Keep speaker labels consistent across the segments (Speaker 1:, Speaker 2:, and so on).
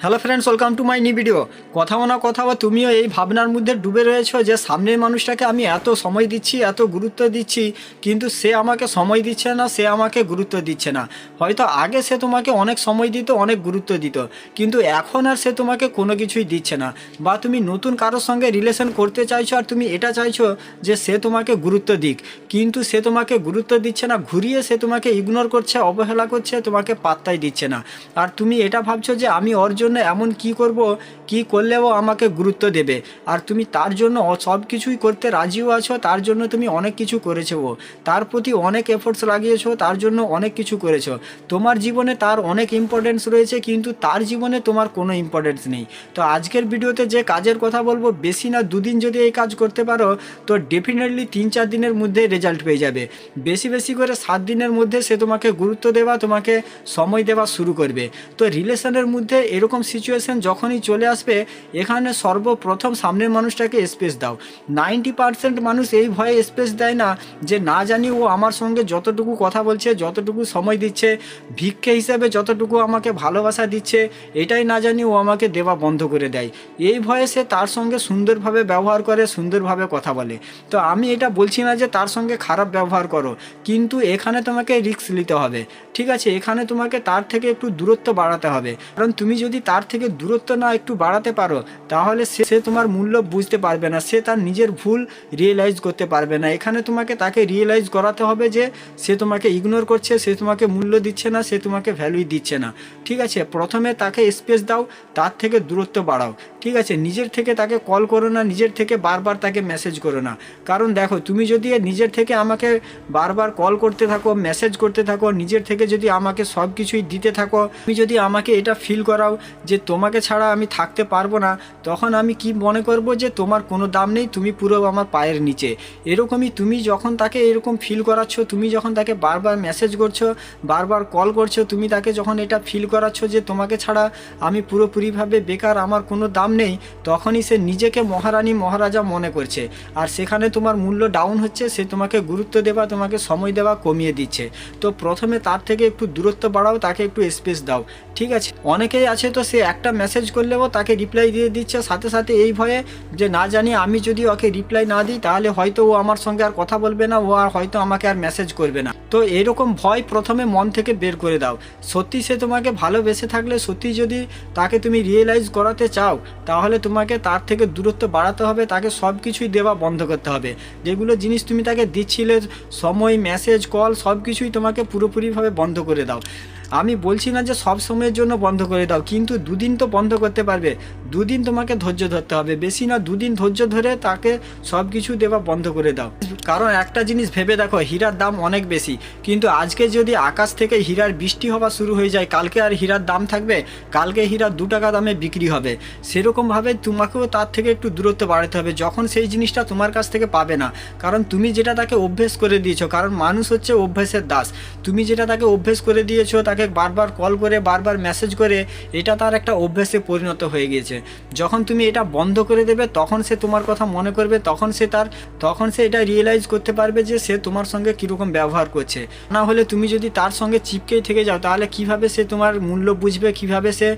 Speaker 1: Hello friends, welcome to my new video. কোথাও না কোথাও তুমিও এই ভাবনার মধ্যে ডুবে রয়েছো যে সামনের মানুষটাকে আমি এত সময় দিচ্ছি, এত গুরুত্ব দিচ্ছি, কিন্তু সে আমাকে সময় দিচ্ছে না, সে আমাকে গুরুত্ব দিচ্ছে না। হয়তো আগে সে তোমাকে অনেক সময় দিত, অনেক গুরুত্ব দিত, কিন্তু এখন আর সে তোমাকে কোনো কিছুই দিচ্ছে না। বা তুমি নতুন কারোর সঙ্গে রিলেশন করতে চাইছো আর তুমি এটা চাইছো যে সে তোমাকে গুরুত্ব দিক, কিন্তু সে তোমাকে গুরুত্ব দিচ্ছে না, ঘুরিয়ে সে তোমাকে ইগনোর করছে, অবহেলা করছে, তোমাকে পাত্তাই দিচ্ছে না। আর তুমি এটা ভাবছো যে আমি ওর জন্য এমন কি করব, কি করলে ও আমাকে গুরুত্ব দেবে। আর তুমি তার জন্য সব কিছুই করতে রাজিও আছো, তার জন্য তুমি অনেক কিছু করেছো, তার প্রতি অনেক এফোর্টস লাগিয়েছো, তার জন্য অনেক কিছু করেছো। তোমার জীবনে তার অনেক ইম্পর্টেন্স রয়েছে, কিন্তু তার জীবনে তোমার কোনো ইম্পর্টেন্স নেই। তো আজকের ভিডিওতে যে কাজের কথা বলবো, বেশি না দুদিন যদি এই কাজ করতে পারো তো ডেফিনেটলি 3-4 দিনের মধ্যে রেজাল্ট পেয়ে যাবে। বেশি বেশি করে 7 দিনের মধ্যে সে তোমাকে গুরুত্ব দেওয়া, তোমাকে সময় দেওয়া শুরু করবে। তো রিলেশনের মধ্যে এরকম সিচুয়েশন যখনই চলে আসবে, এখানে সর্বপ্রথম সামনের মানুষটাকে স্পেস দাও। 90% মানুষ এই ভয়ে স্পেস দেয় না যে না জানি ও আমার সঙ্গে যতটুকু কথা বলছে, যতটুকু সময় দিচ্ছে, ভিক্ষে হিসাবে যতটুকু আমাকে ভালোবাসা দিচ্ছে, এটাই না জানি ও আমাকে দেওয়া বন্ধ করে দেয়। এই ভয়ে সে তার সঙ্গে সুন্দরভাবে ব্যবহার করে, সুন্দরভাবে কথা বলে। তো আমি এটা বলছি না যে তার সঙ্গে খারাপ ব্যবহার করো, কিন্তু এখানে তোমাকে রিস্ক নিতে হবে। ঠিক আছে, এখানে তোমাকে তার থেকে একটু দূরত্ব বাড়াতে হবে। কারণ তুমি যদি তার থেকে দূরত্ব না একটু বাড়াতে পারো, তাহলে সে তোমার মূল্য বুঝতে পারবে না, সে তার নিজের ভুল রিয়েলাইজ করতে পারবে না। এখানে তোমাকে তাকে রিয়েলাইজ করাতে হবে যে সে তোমাকে ইগনোর করছে, সে তোমাকে মূল্য দিচ্ছে না, সে তোমাকে ভ্যালুই দিচ্ছে না। ঠিক আছে, প্রথমে তাকে স্পেস দাও, তার থেকে দূরত্ব বাড়াও। ঠিক আছে, নিজের থেকে তাকে কল করো না, নিজের থেকে বারবার তাকে মেসেজ করো না। কারণ দেখো, তুমি যদি নিজের থেকে আমাকে বারবার কল করতে থাকো, মেসেজ করতে থাকো, নিজের থেকে যদি আমাকে সব কিছুই দিতে থাকো, তুমি যদি আমাকে এটা ফিল করাও যে তোমাকে ছাড়া আমি থাকতে পারবো না, তখন আমি কি মনে করব যে তোমার কোনো দাম নেই, তুমি পুরো আমার পায়ের নিচে। এরকমই তুমি যখন তাকে এরকম ফিল করাচ্ছ, তুমি যখন তাকে বারবার মেসেজ করছো, বারবার কল করছো, তুমি তাকে যখন এটা ফিল করাচ্ছ যে তোমাকে ছাড়া আমি পুরোপুরিভাবে বেকার, আমার কোনো দাম নেই, তখনই সে নিজেকে মহারানী মহারাজা মনে করছে। আর সেখানে তোমার মূল্য ডাউন হচ্ছে, সে তোমাকে গুরুত্ব দেওয়া, তোমাকে সময় দেওয়া কমিয়ে দিচ্ছে। তো প্রথমে তার থেকে একটু দূরত্ব বাড়াও, তাকে একটু স্পেস দাও। ঠিক আছে, অনেকেই আছে তো সে একটা মেসেজ করলেও তাকে রিপ্লাই দিয়ে দিচ্ছে সাথে সাথে, এই ভয়ে যে না জানি আমি যদি ওকে রিপ্লাই না দিই তাহলে হয়তো ও আমার সঙ্গে আর কথা বলবে না, ও আর হয়তো আমাকে আর মেসেজ করবে না। তো এরকম ভয় প্রথমে মন থেকে বের করে দাও। সত্যি সে তোমাকে ভালোবেসে থাকলে, সত্যি যদি তাকে তুমি রিয়েলাইজ করাতে চাও, তাহলে তোমাকে তার থেকে দূরত্ব বাড়াতে হবে, তাকে সব কিছুই দেওয়া বন্ধ করতে হবে। যেগুলো জিনিস তুমি তাকে দিচ্ছিলে, সময়, মেসেজ, কল, সব কিছুই তোমাকে পুরোপুরিভাবে বন্ধ করে দাও। আমি বলছি না যে সব সময়ের জন্য বন্ধ করে দাও, কিন্তু দুদিন তো বন্ধ করতে পারবে। দুদিন তোমাকে ধৈর্য ধরতে হবে, বেশি না, দুদিন ধৈর্য ধরে তাকে সব কিছু দেওয়া বন্ধ করে দাও। কারণ একটা জিনিস ভেবে দেখো, হীরার দাম অনেক বেশি, কিন্তু আজকে যদি আকাশ থেকে হীরার বৃষ্টি হওয়া শুরু হয়ে যায়, কালকে আর হীরার দাম থাকবে? কালকে হীরা 2 টাকা দামে বিক্রি হবে। সেরকমভাবে তোমাকেও তার থেকে একটু দূরত্ব বাড়াতে হবে, যখন সেই জিনিসটা তোমার কাছ থেকে পাবে না। কারণ তুমি যেটা তাকে অভ্যেস করে দিয়েছো, কারণ মানুষ হচ্ছে অভ্যেসের দাস। তুমি যেটা তাকে অভ্যেস করে দিয়েছো, তাকে বারবার কল করে, বারবার মেসেজ করে, এটা তার একটা অভ্যাসে পরিণত হয়ে গিয়েছে। যখন তুমি এটা বন্ধ করে দেবে, তখন সে তোমার কথা মনে করবে, তখন সে এটা রিয়েলাইজ করতে পারবে যে সে তোমার সঙ্গে কীরকম ব্যবহার করছে। না হলে তুমি যদি তার সঙ্গে চিপকেই থেকে যাও, তাহলে কিভাবে সে তোমার মূল্য বুঝবে, কিভাবে সে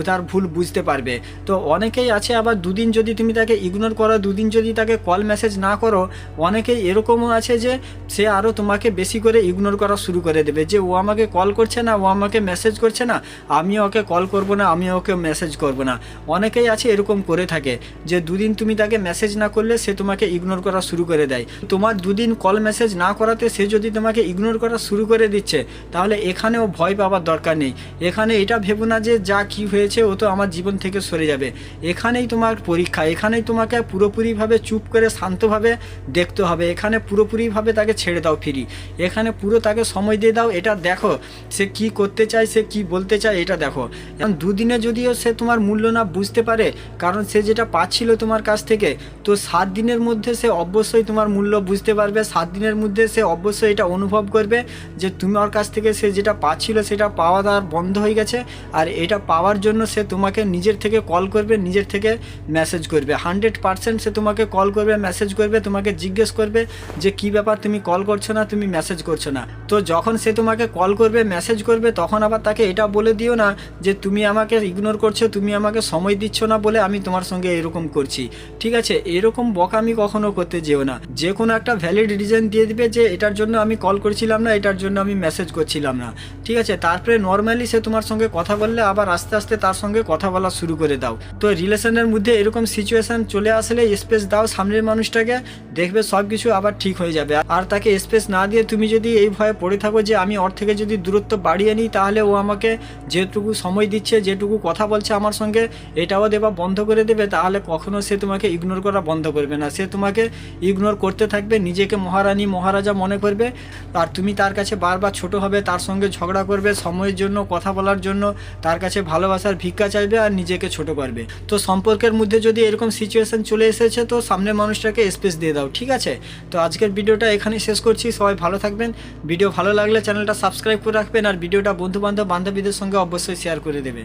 Speaker 1: তার ভুল বুঝতে পারবে? তো অনেকেই আছে, আবার দুদিন যদি তুমি তাকে ইগনোর করো, দুদিন যদি তাকে কল মেসেজ না করো, অনেকেই এরকমও আছে যে সে আরও তোমাকে বেশি করে ইগনোর করা শুরু করে দেবে, যে ও আমাকে কল করছে না, ও আমাকে মেসেজ করছে না, আমিও ওকে কল করব না, আমিও ওকে মেসেজ করব না। অনেকেই আছে এরকম করে থাকে যে দুদিন তুমি তাকে মেসেজ না করলে সে তোমাকে ইগনোর করা শুরু করে দেয়। তোমার দুদিন কল মেসেজ না করাতে সে যদি তোমাকে ইগনোর করা শুরু করে দিচ্ছে, তাহলে এখানেও ভয় পাওয়ার দরকার নেই। এখানে এটা ভেবো না যে যা কি হয়েছে ও তো আমার জীবন থেকে সরে যাবে। এখানেই তোমার পরীক্ষা, এখানেই তোমাকে পুরোপুরিভাবে চুপ করে শান্তভাবে দেখতে হবে। এখানে পুরোপুরিভাবে তাকে ছেড়ে দাও ফ্রি, এখানে পুরো তাকে সময় দিয়ে দাও। এটা দেখো সে কি করতে চায়, সে কি বলতে চায়, এটা দেখো। এখন দুদিনে যদিও সে তোমার মূল্য না বুঝতে বুঝতে পারে, কারণ সে যেটা পাচ্ছিল তোমার কাছ থেকে। তো 7 দিনের মধ্যে সে অবশ্যই তোমার মূল্য বুঝতে পারবে, 7 দিনের মধ্যে সে অবশ্যই এটা অনুভব করবে যে তোমার কাছ থেকে সে যেটা পাচ্ছিল সেটা পাওয়া তার বন্ধ হয়ে গেছে। আর এটা পাওয়ার জন্য সে তোমাকে নিজের থেকে কল করবে, নিজের থেকে মেসেজ করবে, 100% সে তোমাকে কল করবে, মেসেজ করবে, তোমাকে জিজ্ঞেস করবে যে কী ব্যাপার তুমি কল করছো না, তুমি মেসেজ করছো না। তো যখন সে তোমাকে কল করবে, মেসেজ করবে, তখন আবার তাকে এটা বলে দিও না যে তুমি আমাকে ইগনোর করছো, তুমি আমাকে সময় দিচ্ছ না বলে আমি তোমার সঙ্গে এরকম করছি, ঠিক আছে? এরকম বকামি কখনো করতে যেও না। যে কোনো একটা ভ্যালিড রিজন দিয়ে দিবে যে এটার জন্য আমি কল করছিলাম না, এটার জন্য আমি মেসেজ করছিলাম না, ঠিক আছে? তারপরে নর্মালি সে তোমার সঙ্গে কথা বললে আবার আস্তে আস্তে তার সঙ্গে কথা বলা শুরু করে দাও। তো রিলেশনের মধ্যে এরকম সিচুয়েশন চলে আসলে স্পেস দাও সামনের মানুষটাকে, দেখবে সব কিছু আবার ঠিক হয়ে যাবে। আর তাকে স্পেস না দিয়ে তুমি যদি এই ভয়ে পড়ে থাকো যে আমি ওর থেকে যদি দূরত্ব বাড়িয়ে নিই তাহলে ও আমাকে যেটুকু সময় দিচ্ছে, যেটুকু কথা বলছে আমার সঙ্গে, এটাও দেওয়া বন্ধ করে দেবে, তাহলে কখনো সে তোমাকে ইগনোর করা বন্ধ করবে না। সে তোমাকে ইগনোর করতে থাকবে, নিজেকে মহারানী মহারাজা মনে করবে, আর তুমি তার কাছে বারবার ছোট হবে, তার সঙ্গে ঝগড়া করবে সময়ের জন্য, কথা বলার জন্য, তার কাছে ভালোবাসার ভিক্ষা চাইবে আর নিজেকে ছোট করবে। তো সম্পর্কের মধ্যে যদি এরকম সিচুয়েশন চলে এসেছে তো সামনের মানুষটাকে স্পেস দিয়ে দাও, ঠিক আছে? তো আজকের ভিডিওটা এখানেই শেষ করছি। সবাই ভালো থাকবেন। ভিডিও ভালো লাগলে চ্যানেলটা সাবস্ক্রাইব করে রাখবেন, আর ভিডিওটা বন্ধু বান্ধব বান্ধবীদের সঙ্গে অবশ্যই শেয়ার করে দেবে।